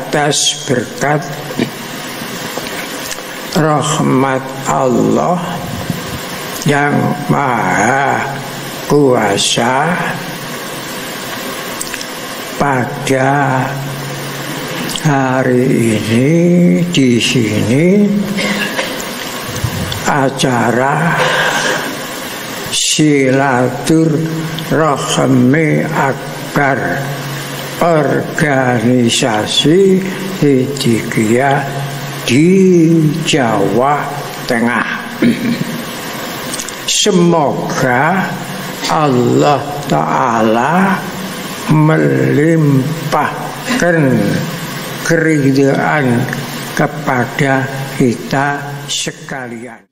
atas berkat rahmat Allah yang Maha Kuasa, pada hari ini di sini acara silaturahmi akbar organisasi Hidayah di Jawa Tengah. Semoga Allah Ta'ala melimpahkan keridhaan kepada kita sekalian.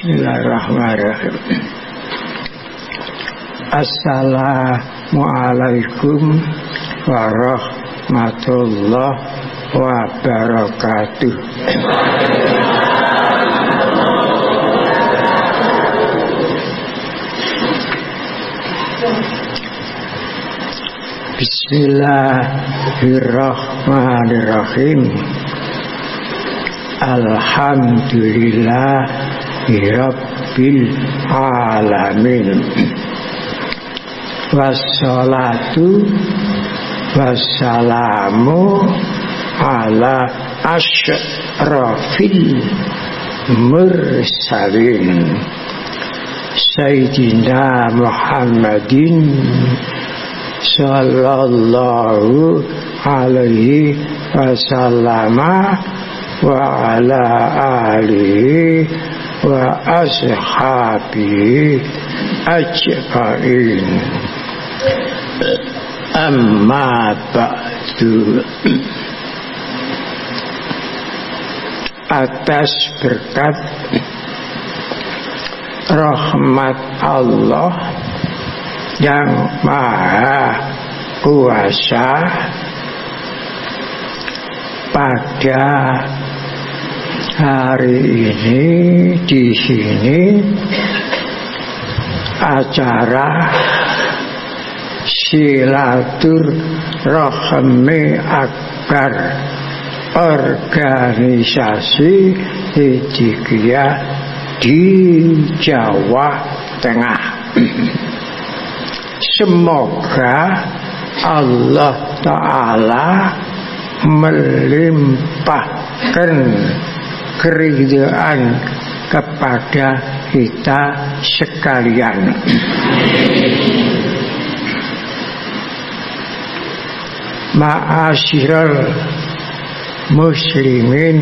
Bismillahirrahmanirrahim. Assalamualaikum warahmatullahi wabarakatuh. Bismillahirrahmanirrahim. Alhamdulillah Rabbil alamin. Wassalatu wassalamu ala asyrafil mursalin Sayyidina Muhammadin sallallahu alaihi wasallam wa ala alihi wa ashabihi ajma'in. Amma ba'du. Atas berkat rahmat Allah yang Maha Kuasa, pada hari ini di sini acara silaturahmi akbar organisasi Hidayah di Jawa Tengah. Semoga Allah Ta'ala melimpahkan keridhaan kepada kita sekalian. Ma'asyiral muslimin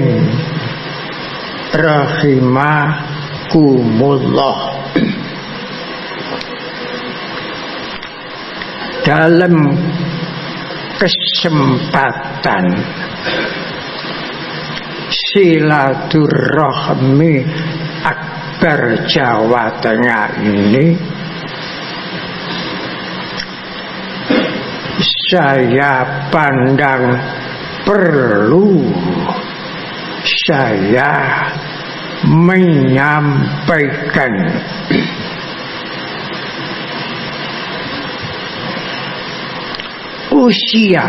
rahimakumullah. Dalam kesempatan silaturahmi akbar Jawa Tengah ini, saya pandang perlu saya menyampaikan usia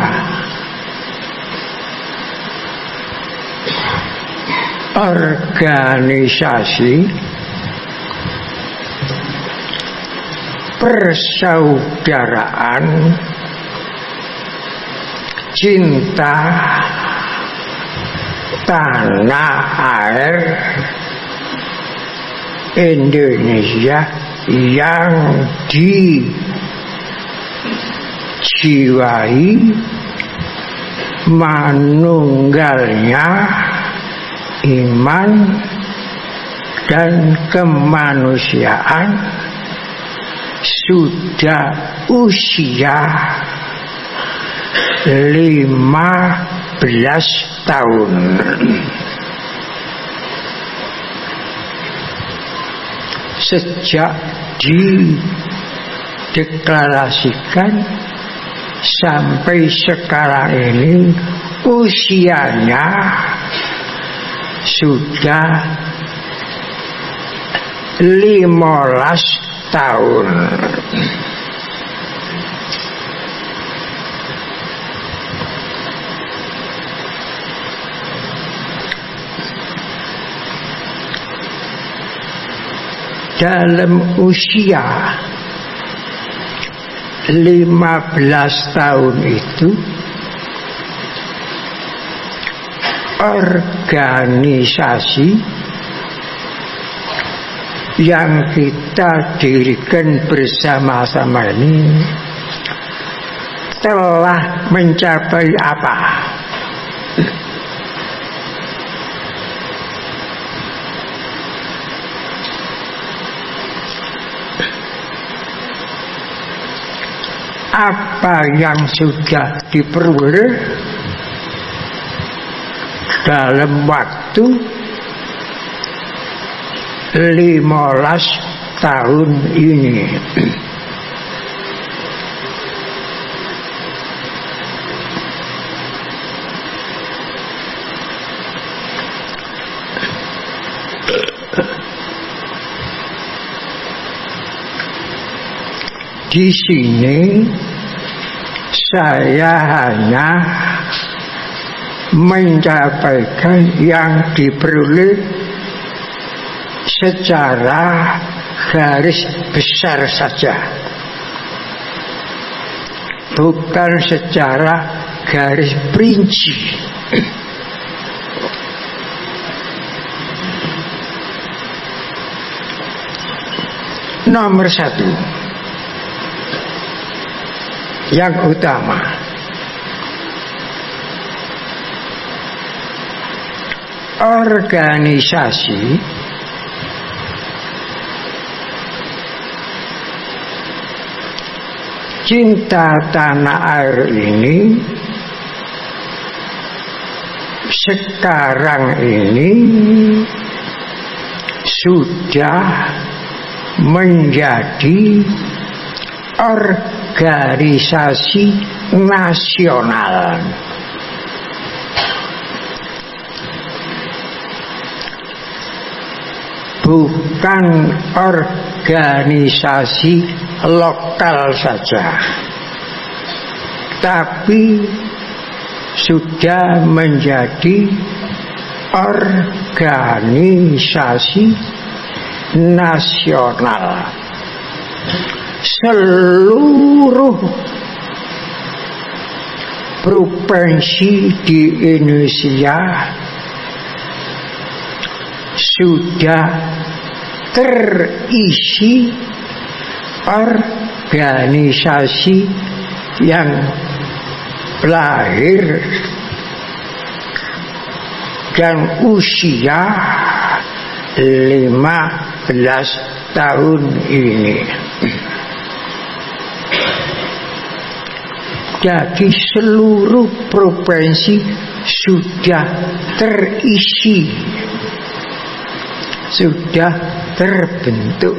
organisasi persaudaraan cinta tanah air Indonesia yang dijiwai manunggalnya iman dan kemanusiaan sudah usia 15 tahun. Sejak dideklarasikan sampai sekarang ini usianya sudah 15 tahun. Dalam usia 15 tahun itu organisasi yang kita dirikan bersama-sama ini telah mencapai apa? Apa yang sudah diperoleh dalam waktu 15 tahun ini? Di sini saya hanya menyampaikan yang diperoleh secara garis besar saja, bukan secara garis rinci. Nomor 1 yang utama, organisasi Cinta Tanah Air ini sekarang ini sudah menjadi organisasi nasional. Bukan organisasi lokal saja, tapi sudah menjadi organisasi nasional. Seluruh provinsi di Indonesia sudah terisi organisasi yang lahir dan usia 15 tahun ini. Jadi seluruh provinsi sudah terisi, sudah terbentuk.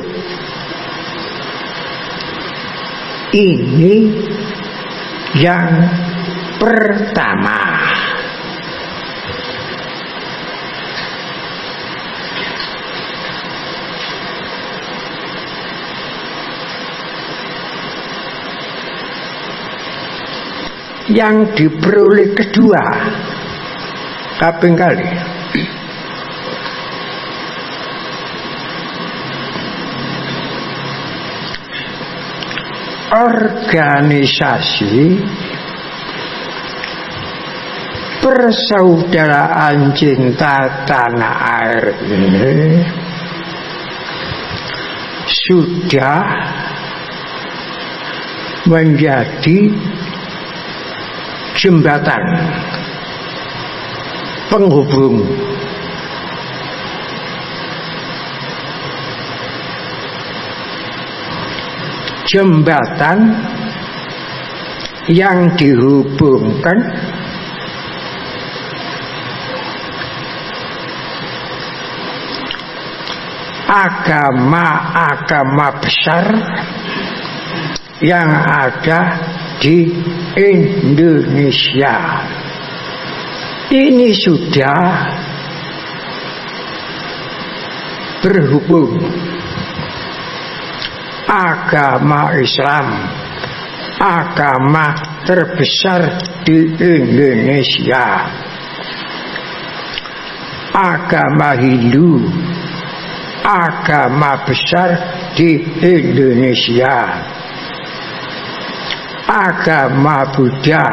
Ini yang pertama. Yang diperoleh kedua, kaping kali, organisasi Persaudaraan Cinta Tanah Air ini sudah menjadi jembatan penghubung jembatan yang dihubungkan agama-agama besar yang ada di Indonesia. Ini sudah berhubung. Agama Islam, agama terbesar di Indonesia. Agama Hindu, agama besar di Indonesia. Agama Buddha,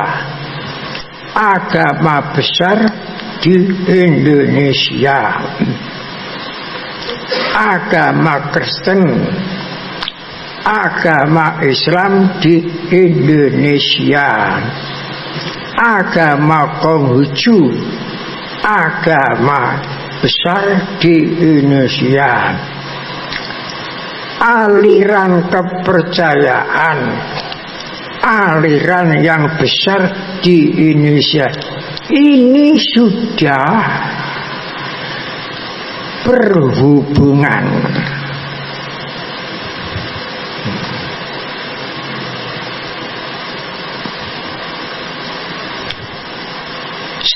agama besar di Indonesia. Agama Kristen, agama Islam di Indonesia. Agama Konghucu, agama besar di Indonesia. Aliran kepercayaan, aliran yang besar di Indonesia ini sudah berhubungan.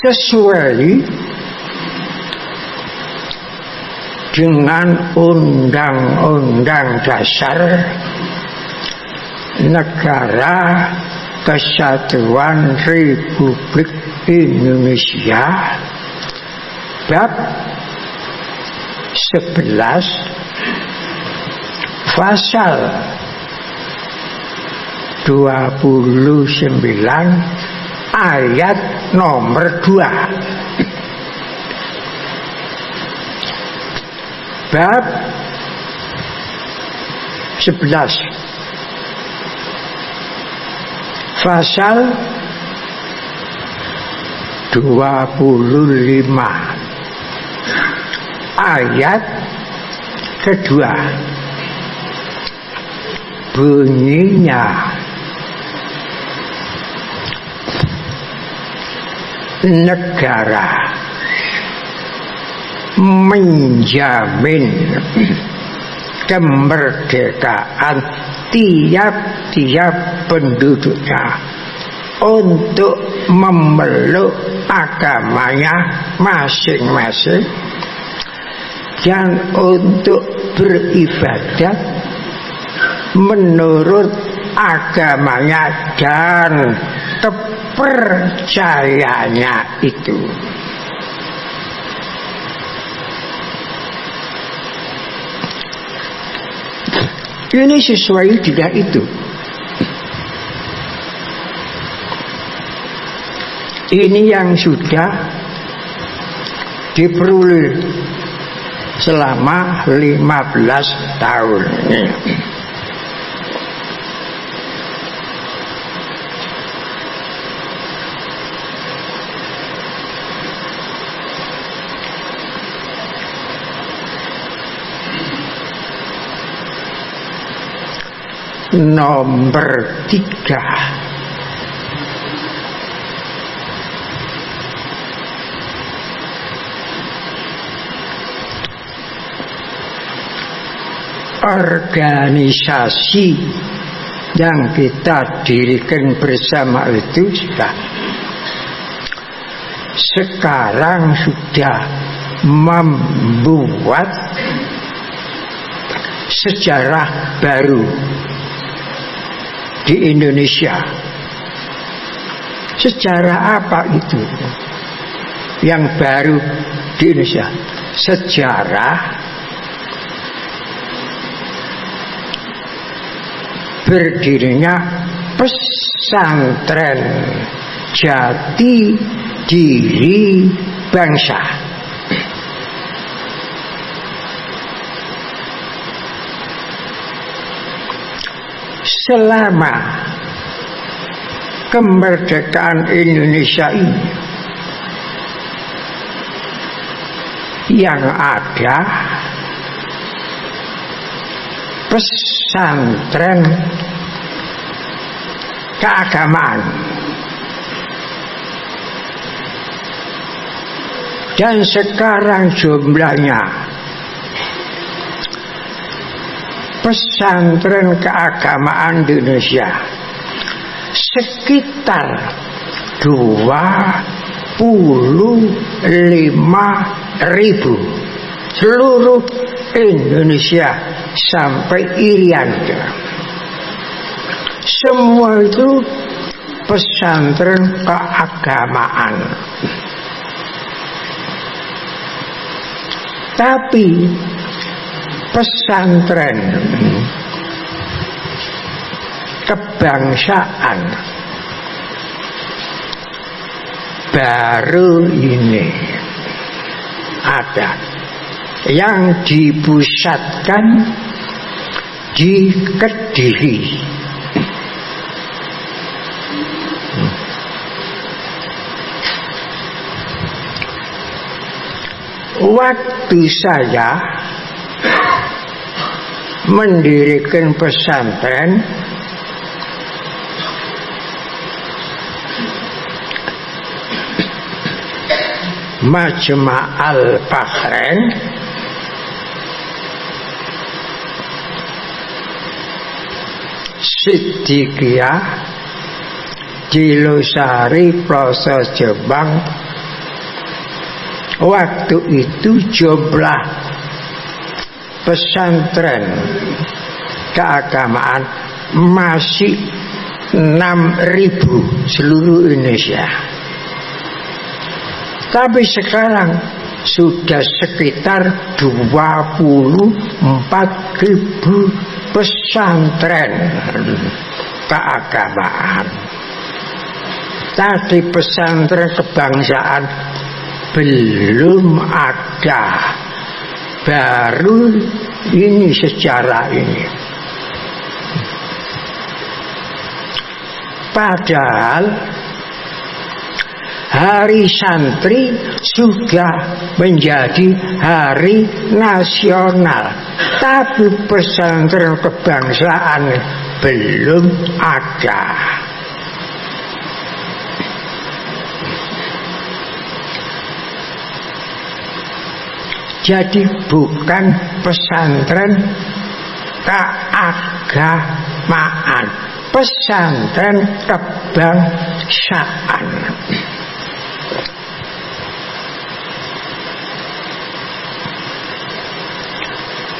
Sesuai dengan Undang-Undang Dasar Negara Kesatuan Republik Indonesia bab 11 pasal 29 ayat nomor 2. Bab 11 pasal 25 ayat kedua, bunyinya negara menjamin kemerdekaan tiap-tiap penduduknya untuk memeluk agamanya masing-masing dan untuk beribadat menurut agamanya dan kepercayaannya itu. Ini sesuai dengan itu. Ini yang sudah diperoleh selama 15 tahun. Nomor 3, organisasi yang kita dirikan bersama itu sekarang sudah membuat sejarah baru di Indonesia. Sejarah apa itu yang baru di Indonesia? Sejarah berdirinya pesantren jati diri bangsa. selama kemerdekaan Indonesia ini yang ada pesantren keagamaan, dan sekarang jumlahnya pesantren keagamaan di Indonesia sekitar 25.000 seluruh Indonesia sampai Irian. Semua itu pesantren keagamaan. Tapi pesantren kebangsaan baru ini ada yang dipusatkan di Kediri. Waktu saya mendirikan pesantren, Majma' Al-Bahrain, Siddiqiyah di Losari, Ploso Jombang. Waktu itu jumlah pesantren keagamaan masih 6.000 seluruh Indonesia. Tapi sekarang sudah sekitar 24.000 pesantren keagamaan. Tadi pesantren kebangsaan belum ada, baru ini secara ini. Padahal Hari Santri sudah menjadi hari nasional, tapi pesantren kebangsaan belum ada. Jadi bukan pesantren keagamaan, pesantren kebangsaan.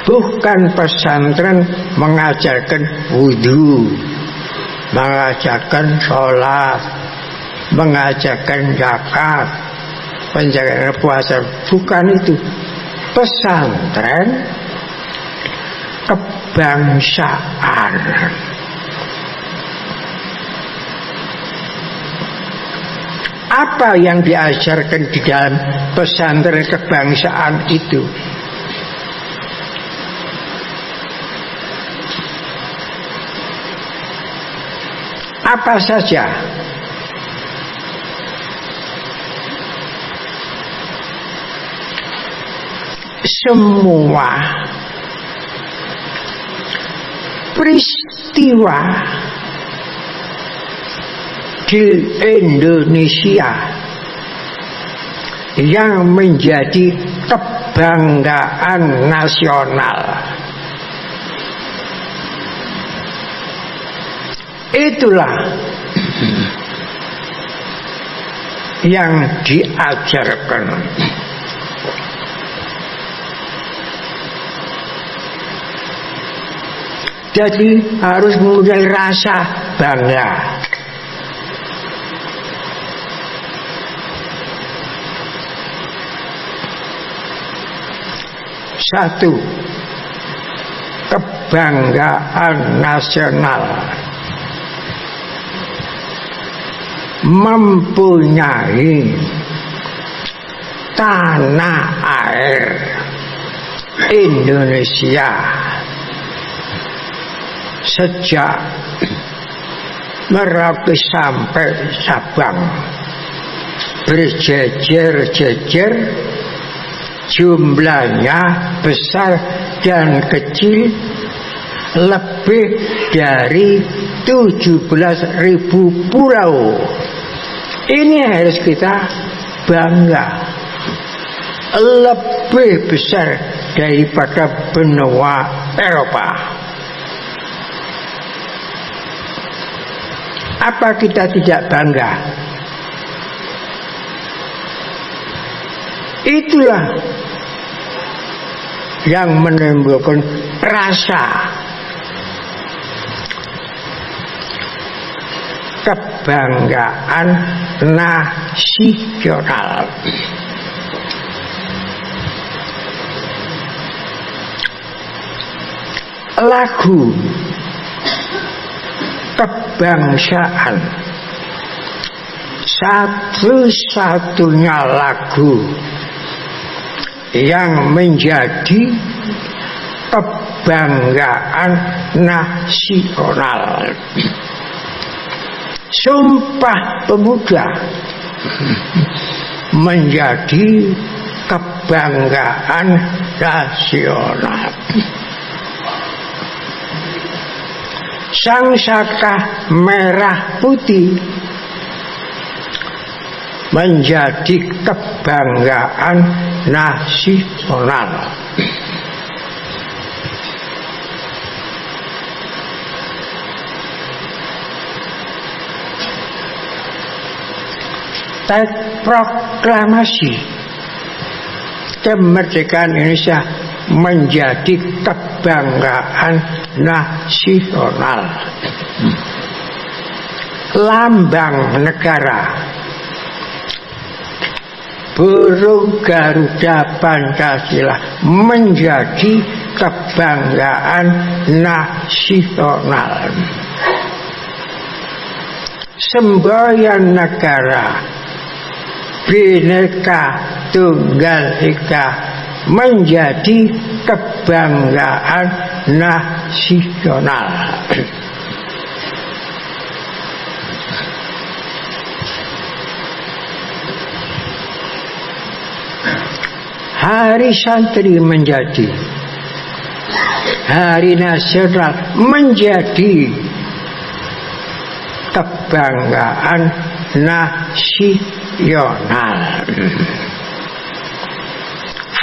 Bukan pesantren mengajarkan wudhu, mengajarkan sholat, mengajarkan zakat, menjaga puasa. Bukan itu. Pesantren kebangsaan. Apa yang diajarkan di dalam pesantren kebangsaan itu? Apa saja? Semua peristiwa di Indonesia yang menjadi kebanggaan nasional, itulah yang diajarkan. Jadi harus mempunyai rasa bangga. Satu, kebanggaan nasional. Mempunyai tanah air Indonesia sejak Merauke sampai Sabang, berjejer-jejer, jumlahnya besar dan kecil, lebih dari 17.000 pulau. Ini harus kita bangga. Lebih besar daripada benua Eropa. Apa kita tidak bangga? Itulah yang menimbulkan rasa kebanggaan nasional. Lagu kebangsaan, satu-satunya lagu yang menjadi kebanggaan nasional. Sumpah Pemuda menjadi kebanggaan nasional. Sang Saka Merah Putih menjadi kebanggaan nasional. Teks proklamasi kemerdekaan Indonesia menjadi kebanggaan nasional. Lambang negara, burung Garuda Pancasila menjadi kebanggaan nasional. Semboyan negara, Bhinneka Tunggal Ika menjadi kebanggaan nasional. Hari Santri menjadi hari nasional, menjadi kebanggaan nasional.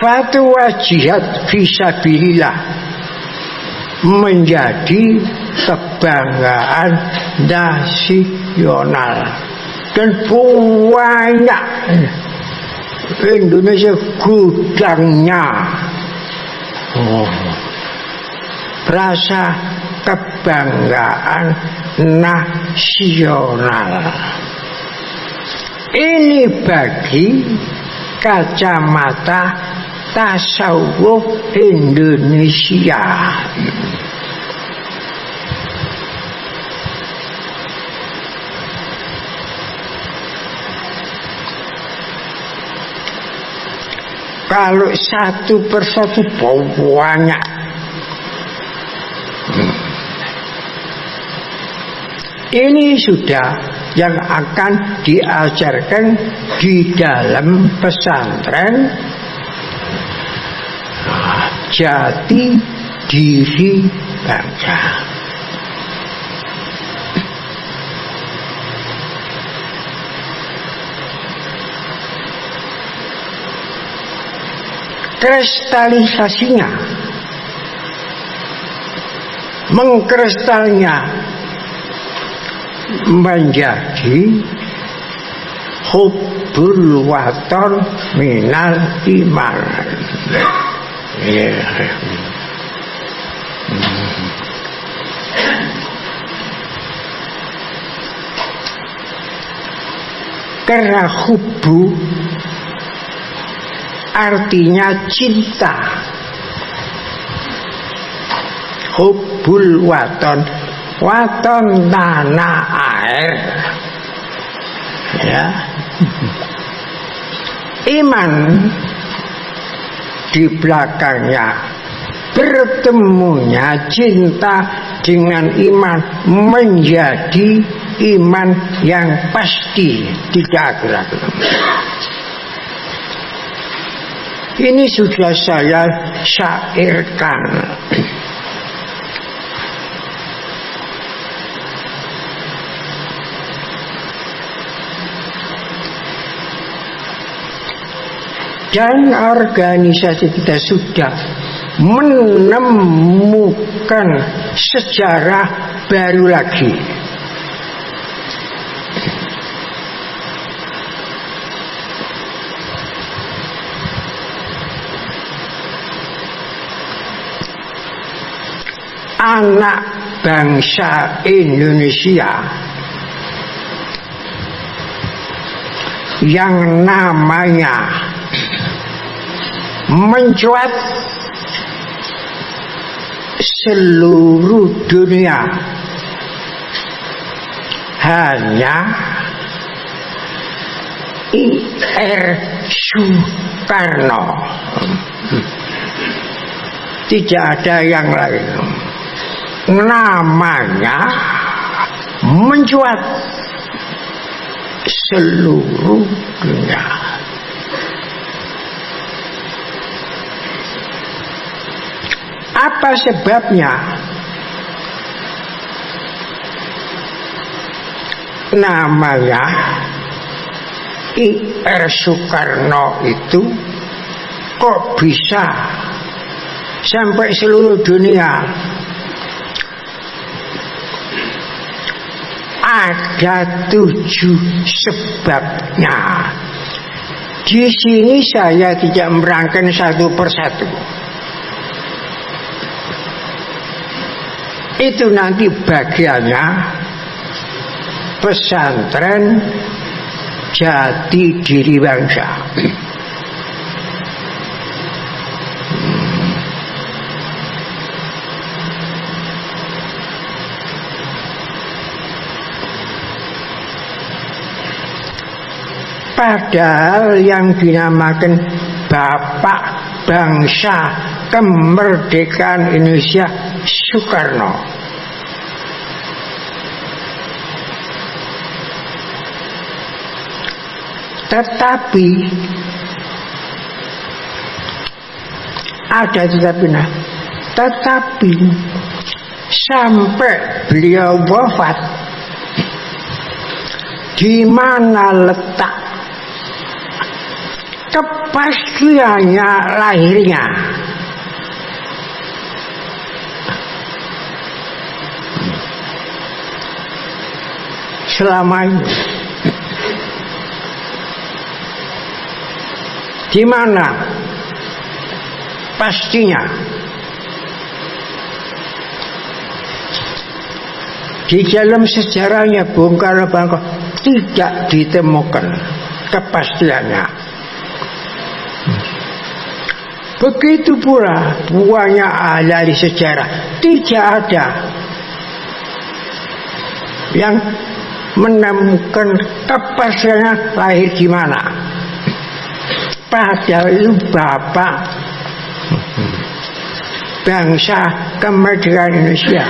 Fatwa jihad fisabilillah menjadi kebanggaan nasional. Dan banyak Indonesia gudangnya rasa kebanggaan nasional. Ini bagi kacamata tasawuf Indonesia. Kalau satu persatu banyak. Ini sudah yang akan diajarkan di dalam pesantren jati diri bangsa. Kristalisasinya, mengkristalnya menjadi hubbul watan minal iman. Karena hubbu artinya cinta. Hubbul waton, waton tanah air. Ya. Iman di belakangnya bertemunya cinta dengan iman menjadi iman yang pasti, tidak ragu. Ini sudah saya syairkan. Dan organisasi kita sudah menemukan sejarah baru lagi. Anak bangsa Indonesia yang namanya mencuat seluruh dunia hanya I.R. Soekarno, tidak ada yang lain. Namanya mencuat seluruh dunia. Apa sebabnya? Namanya I.R. Soekarno itu kok bisa sampai seluruh dunia? Ada 7 sebabnya. Di sini saya tidak merangkai satu persatu. Itu nanti bagiannya pesantren Jati Diri Bangsa. Padahal yang dinamakan Bapak Bangsa Kemerdekaan Indonesia Soekarno, tetapi ada tetapi sampai beliau wafat, di mana letak kepastiannya lahirnya? Selama ini di mana pastinya? Di dalam sejarahnya Bung Karno tidak ditemukan kepastiannya. Begitu pula banyak ahli sejarah, tidak ada yang menemukan kepastiannya lahir di mana. Padahal itu Bapak Bangsa Kemerdekaan Indonesia.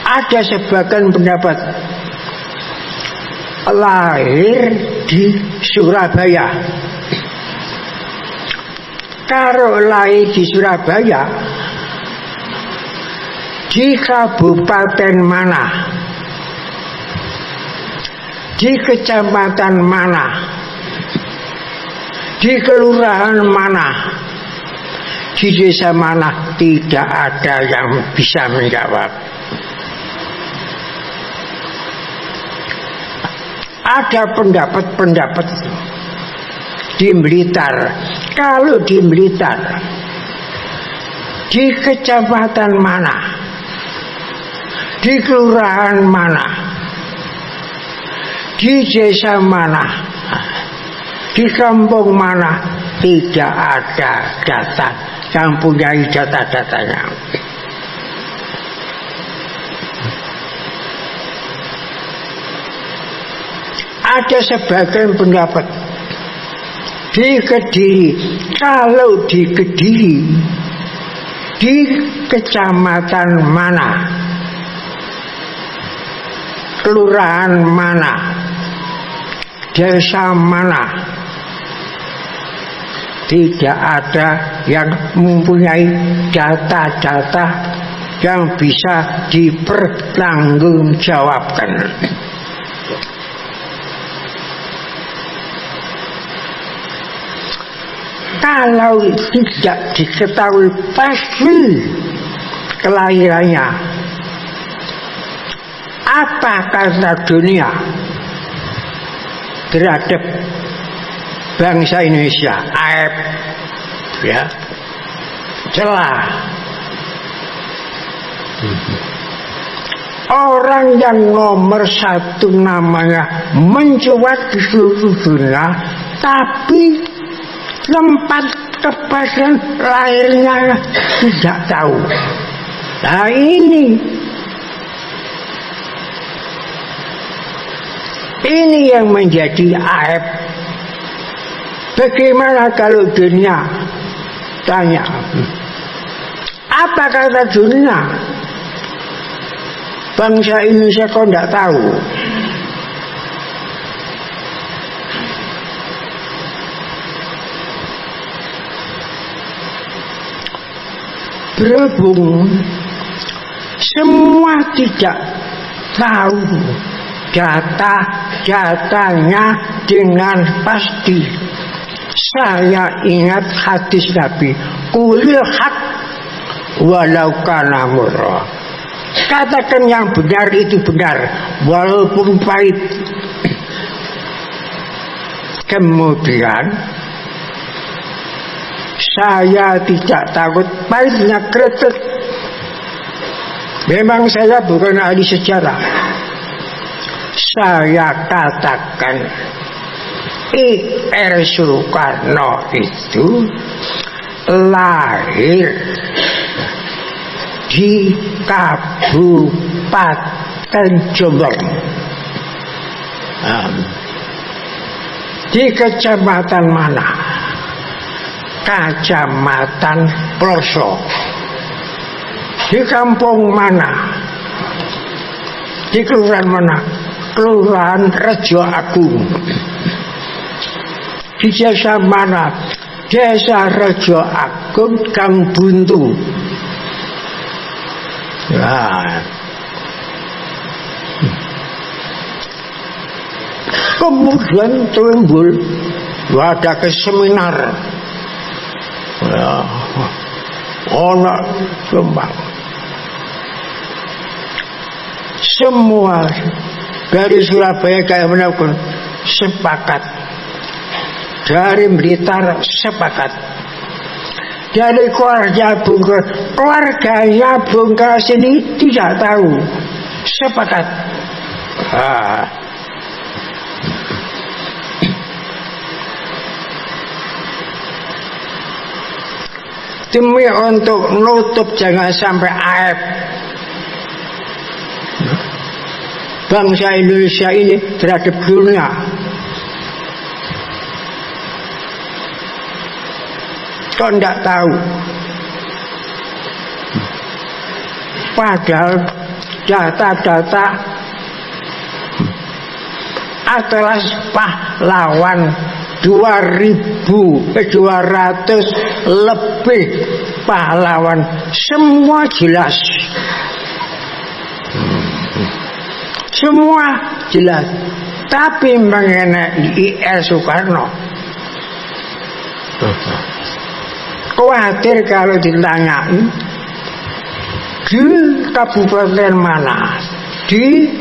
Ada sebagian pendapat lahir di Surabaya. Kalau lahir di Surabaya, di kabupaten mana, di kecamatan mana, di kelurahan mana, di desa mana, tidak ada yang bisa menjawab. Ada pendapat-pendapat di Blitar. Kalau di Blitar, di kecamatan mana, di kelurahan mana, di desa mana, di kampung mana, tidak ada data yang punya data-datanya. Ada sebagian pendapat di Kediri. Kalau di Kediri, di kecamatan mana, kelurahan mana, desa mana, tidak ada yang mempunyai data-data yang bisa dipertanggungjawabkan. Kalau tidak diketahui pasti kelahirannya, apa kata dunia terhadap bangsa Indonesia? Aib, ya, celah. Orang yang nomor satu namanya mencuat di seluruh dunia, tapi tempat kepastian lahirnya tidak tahu. Nah ini yang menjadi aib. Bagaimana kalau dunia tanya, apa kata dunia? Bangsa Indonesia kok tidak tahu? Berhubung semua tidak tahu data-datanya dengan pasti, saya ingat hadis Nabi, qulil haq walau kana murra. Katakan yang benar itu benar walaupun pahit. Kemudian saya tidak takut pahitnya kretek. Memang saya bukan ahli sejarah. Saya katakan I.R. Soekarno itu lahir di Kabupaten Jombang, di kecamatan mana? Kecamatan Ploso. Di kampung mana? Di kelurahan mana? Kelurahan Rejo Agung. Di desa mana? Desa Rejo Agung, Gang Buntu. Nah, kemudian timbul ada ke seminar, ya, orang Jombang. Semua dari Surabaya kayak menakun sepakat, dari Blitar sepakat, dari keluarganya Bung Karno ini tidak tahu, sepakat. Demi untuk nutup jangan sampai aib bangsa Indonesia ini terhadap dunia. Kau tidak tahu, padahal data-data Atlas Pahlawan 200 lebih pahlawan semua jelas, semua jelas. Tapi mengenai I.R. Soekarno, khawatir kalau ditanyai di kabupaten mana, di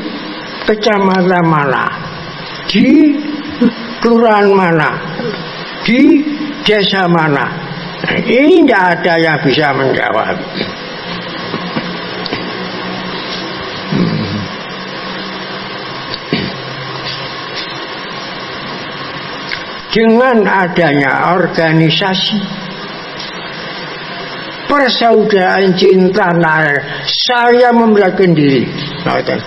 kecamatan mana, di kelurahan mana, di desa mana, ini tidak ada yang bisa menjawab. Dengan adanya organisasi persaudaraan cinta nair, saya memberanikan diri ada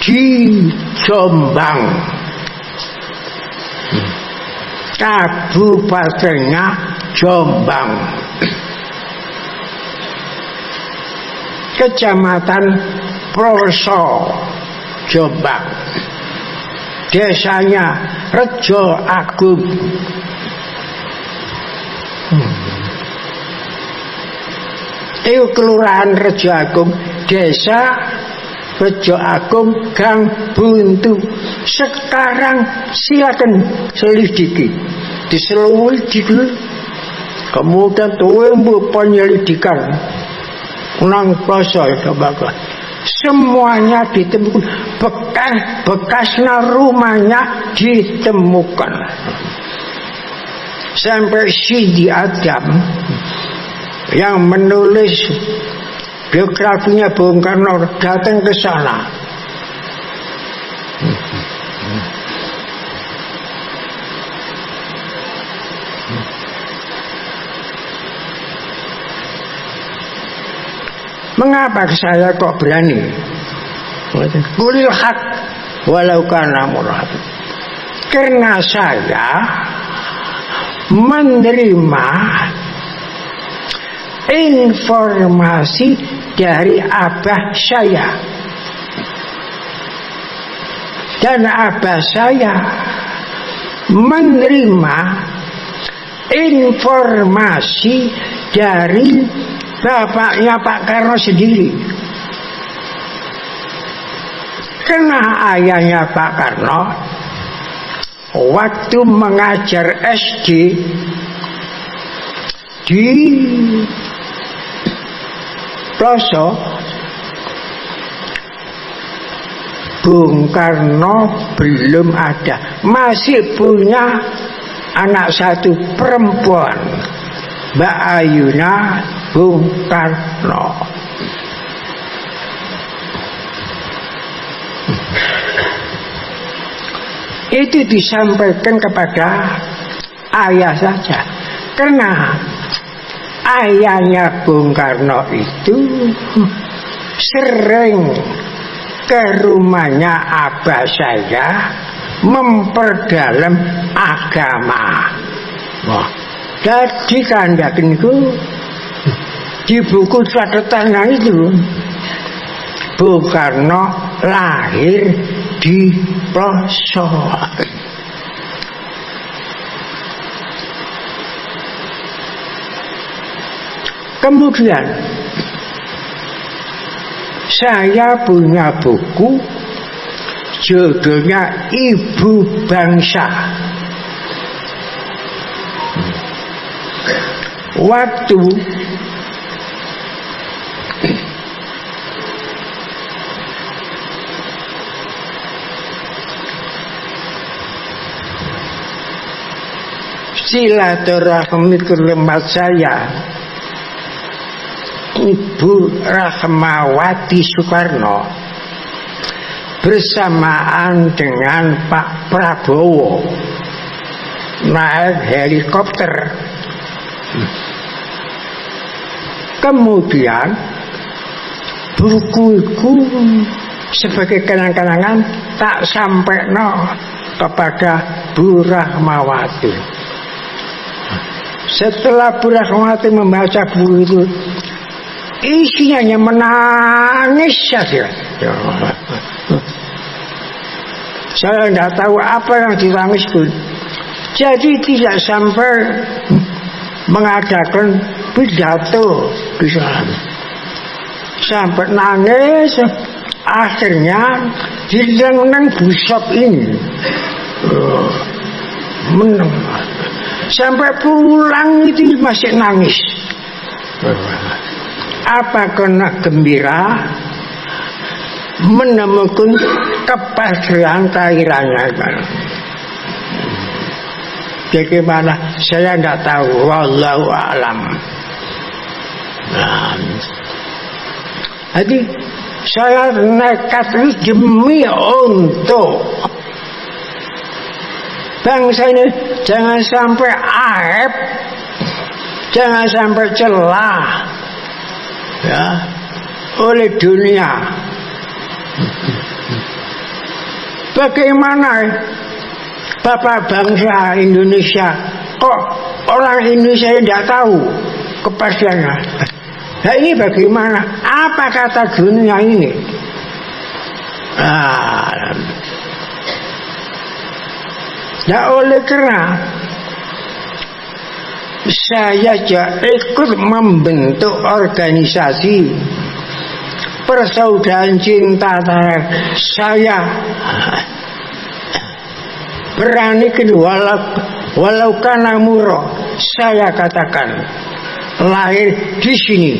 di Jombang. Kabupatennya Jombang, Kecamatan Ploso, Jombang, desanya Rejo Agung. Itu kelurahan Rejo Agung, desa Rejo Agung, Gang Buntu. Sekarang silakan selidiki, diselidiki, kemudian tumbuh penyelidikan nang Ploso itu bakal semuanya ditemukan, bekas-bekasnya rumahnya ditemukan. Sampai Sidi Adam yang menulis biografinya Bung Karno datang ke sana. Mengapa saya kok berani? Qulil haq walau kana murad. Karena saya menerima informasi dari abah saya, dan abah saya menerima informasi dari bapaknya Pak Karno sendiri. Karena ayahnya Pak Karno waktu mengajar SD di Ploso, Bung Karno belum ada, masih punya anak satu perempuan, Mbak Ayuna Bung Karno. Itu disampaikan kepada ayah saja, karena ayahnya Bung Karno itu sering ke rumahnya abah saya memperdalam agama. Wah, jadi kandakan itu di buku catatan itu Bung Karno lahir di Ploso. Kemudian saya punya buku judulnya Ibu Bangsa. Waktu silaturahmi kelemat saya, Ibu Rahmawati Soekarno bersamaan dengan Pak Prabowo naik helikopter. Kemudian buku-buku sebagai kenang-kenangan tak sampai kepada Bu Rahmawati. Setelah Bu Rahmawati membaca buku itu, isinya hanya menangis saja. Saya tidak tahu apa yang ditangis itu. Jadi tidak sampai mengadakan pidato di sana. Sampai nangis, akhirnya dilenang busok ini. Menang. Sampai pulang itu masih nangis. Apa karena gembira menemukan kepastian kelahirannya kan? Bagaimana saya tidak tahu, wallahu a'lam. Jadi saya nekat demi untuk bangsa ini jangan sampai aib, jangan sampai celah ya oleh dunia. Bapak bangsa Indonesia, kok orang Indonesia tidak tahu kepastiannya? Nah ini bagaimana? Apa kata dunia ini? Nah oleh karena saya ikut membentuk organisasi persaudaraan cinta, saya berani walau karena murah, saya katakan lahir di sini.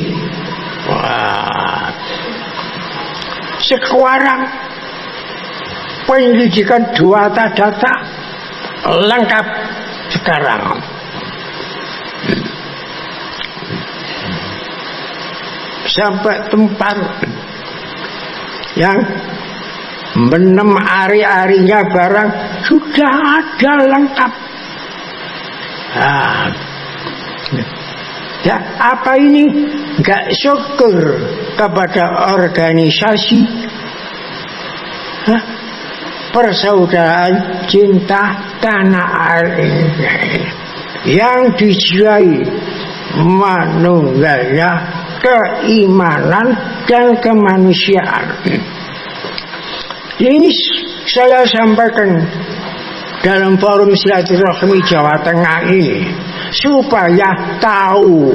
Sekarang pendidikan data lengkap sekarang. Sampai tempat yang menem ari-arinya barang sudah ada lengkap. Ya, apa ini nggak syukur kepada organisasi persaudaraan cinta tanah air ini yang dijiwai manunggalnya keimanan dan kemanusiaan. Ini saya sampaikan dalam forum silaturahmi Jawa Tengah ini supaya tahu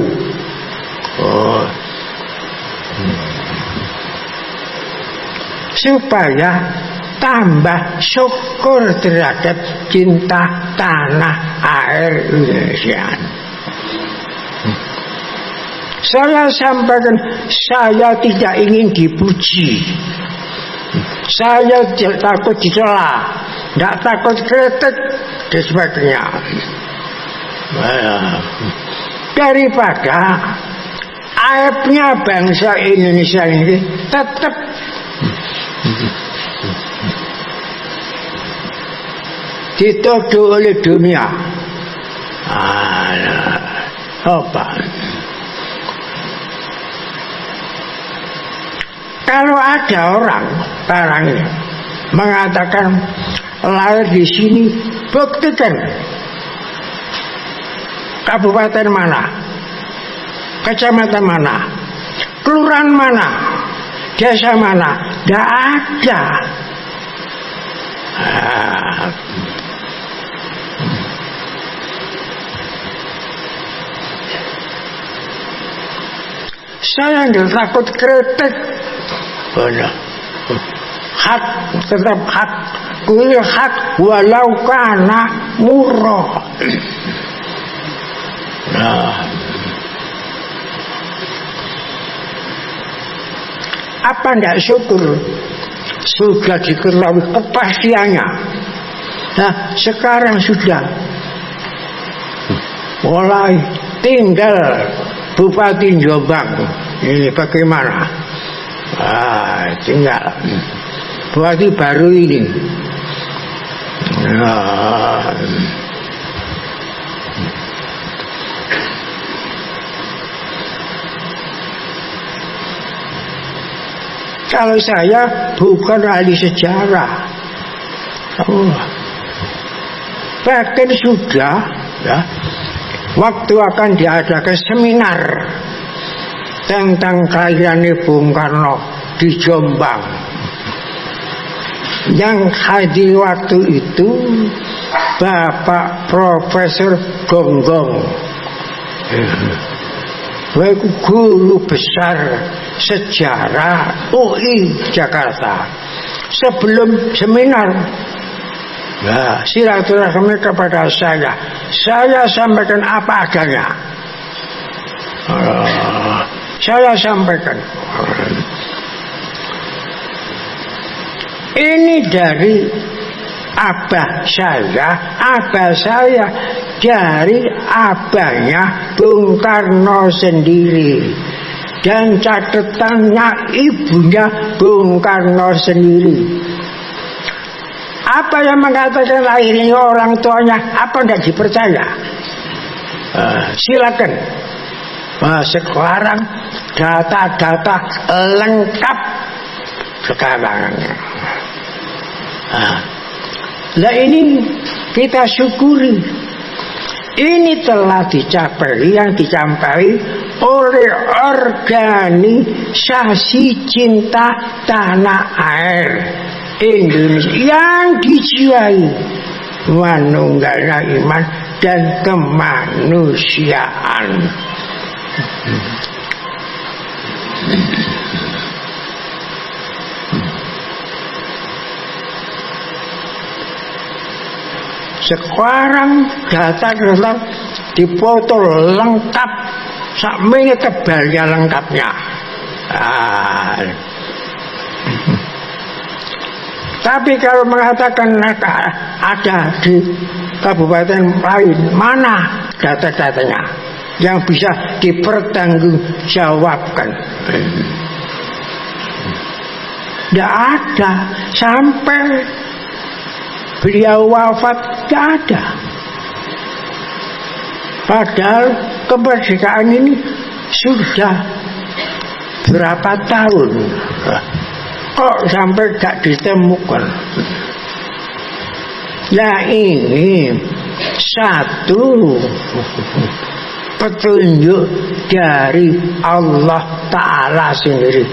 supaya tambah syukur terhadap cinta tanah air Indonesia. Saya sampaikan, saya tidak ingin dipuji, saya tidak takut dicela, tidak takut kritik dan sebagainya. Daripada aibnya bangsa Indonesia ini tetap dituduh oleh dunia. Apa? Kalau ada orang sekarang ini mengatakan lahir di sini, buktikan kabupaten mana, kecamatan mana, kelurahan mana, desa mana, tidak ada. Saya tidak takut kritik. Hak tetap hak, kuil hak walau kana murah. Apa tidak syukur sudah diketahui kepastiannya. Nah sekarang sudah mulai tinggal Bupati Jombang ini bagaimana? Tinggal Bupati baru ini. Kalau saya bukan ahli sejarah, bahkan sudah ya, waktu akan diadakan seminar tentang kelahiran Bung Karno di Jombang. Yang hadir waktu itu Bapak Profesor Gonggong, guru besar sejarah UI Jakarta. Sebelum seminar, nah, silaturahmi kepada saya sampaikan apa adanya. Saya sampaikan ini dari abah saya dari abahnya Bung Karno sendiri dan catatannya ibunya Bung Karno sendiri. Apa yang mengatakan lahirnya orang tuanya apa tidak dipercaya? Silakan. Sekarang data-data lengkap sekarang. Nah ini kita syukuri. Ini telah dicapai, yang dicapai oleh organisasi cinta tanah air Indonesia yang dijiwai manunggalnya iman dan kemanusiaan. Sekarang data dipoto lengkap, sakmene tebalnya lengkapnya. Tapi kalau mengatakan ada di kabupaten lain, mana data-datanya yang bisa dipertanggungjawabkan? Tidak ada. Sampai beliau wafat tidak ada. Padahal kemerdekaan ini sudah berapa tahun, kok sampai tidak ditemukan. Nah ini satu petunjuk dari Allah Ta'ala sendiri.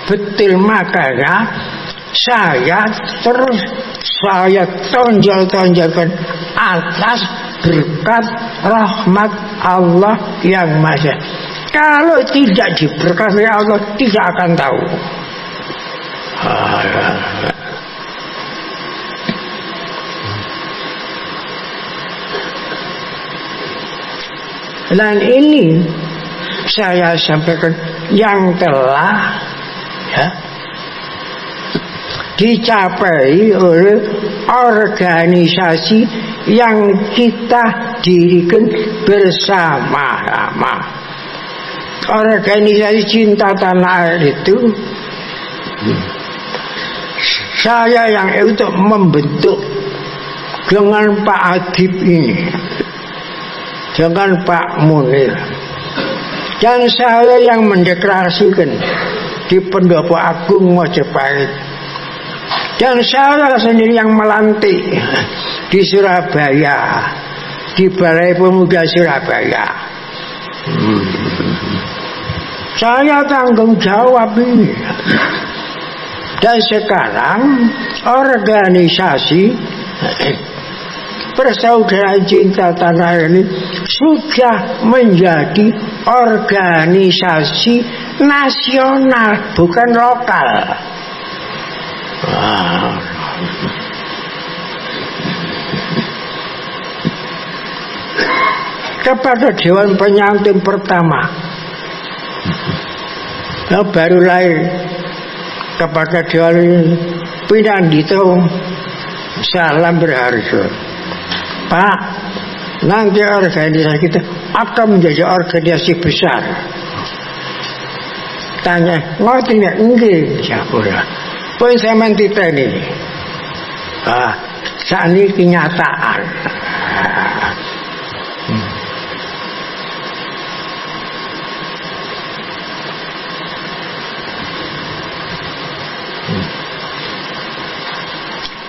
Betul, makanya saya tonjol-tonjolkan atas berkat rahmat Allah yang Maha. Kalau tidak diberkati Allah, tidak akan tahu. Dan ini saya sampaikan yang telah dicapai oleh organisasi yang kita dirikan bersama-sama. Organisasi cinta tanah air itu saya yang untuk membentuk dengan Pak Adib ini, dengan Pak Munir, dan saya yang mendeklarasikan di Pendopo Agung Mojopahit, dan saya sendiri yang melantik di Surabaya, di Balai Pemuda Surabaya. Saya tanggung jawab ini. Dan sekarang organisasi Persaudaraan Cinta Tanah Air ini sudah menjadi organisasi nasional, bukan lokal. Kepada Dewan Penyantin pertama yang baru lahir, kepada Dewan Pinandito, salam berharga. Pak, nanti organisasi kita akan menjadi organisasi besar. Tanya, ngerti nggak? Enggak, siapa? Pun saya mentiteni. Saat ini kenyataan.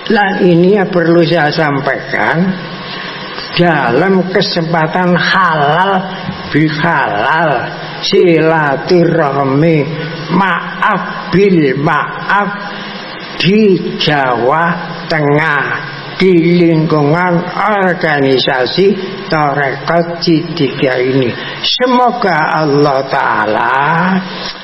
Dan ini yang perlu saya sampaikan dalam kesempatan halal bihalal, silaturahmi, maaf bil maaf di Jawa Tengah, di lingkungan organisasi Tarekat Cidika ini. Semoga Allah Ta'ala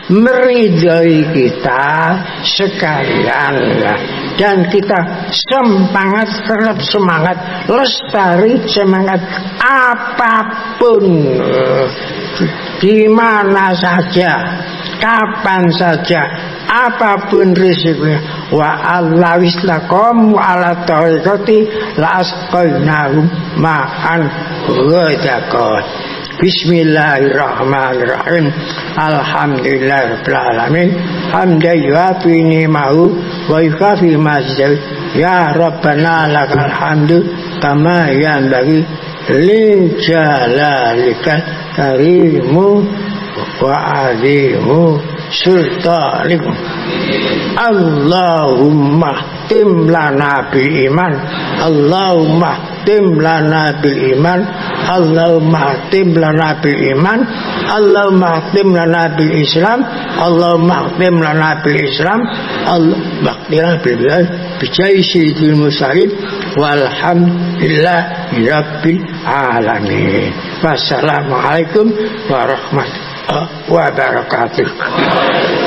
meridhoi kita sekalian ya. Dan kita semangat, tetap semangat, lestari semangat apapun, di mana saja, kapan saja, apapun risikonya. Wa allawislakom ala tariqati la asqainahum ma'an ghadaqat. Bismillahirrahmanirrahim. Alhamdulillahirabbil alamin. Hamdan yuafi ni'mahu wa yukafi mazdahu. Ya Rabbana lakal hamdu kama yanbaghi li jalalikal karimu wa azimu sultanik. Allahumma tim lana bil iman. Allahumma tim lana bil iman. Allahumma tim lana bil iman. Allahumma tim lana bil Islam. Allahumma tim lana bil Islam. Allahumma tim bil Islam. Bijai sayyidil mursalin walhamdulillahi rabbil alamin. Wassalamualaikum warahmatullahi wabarakatuh.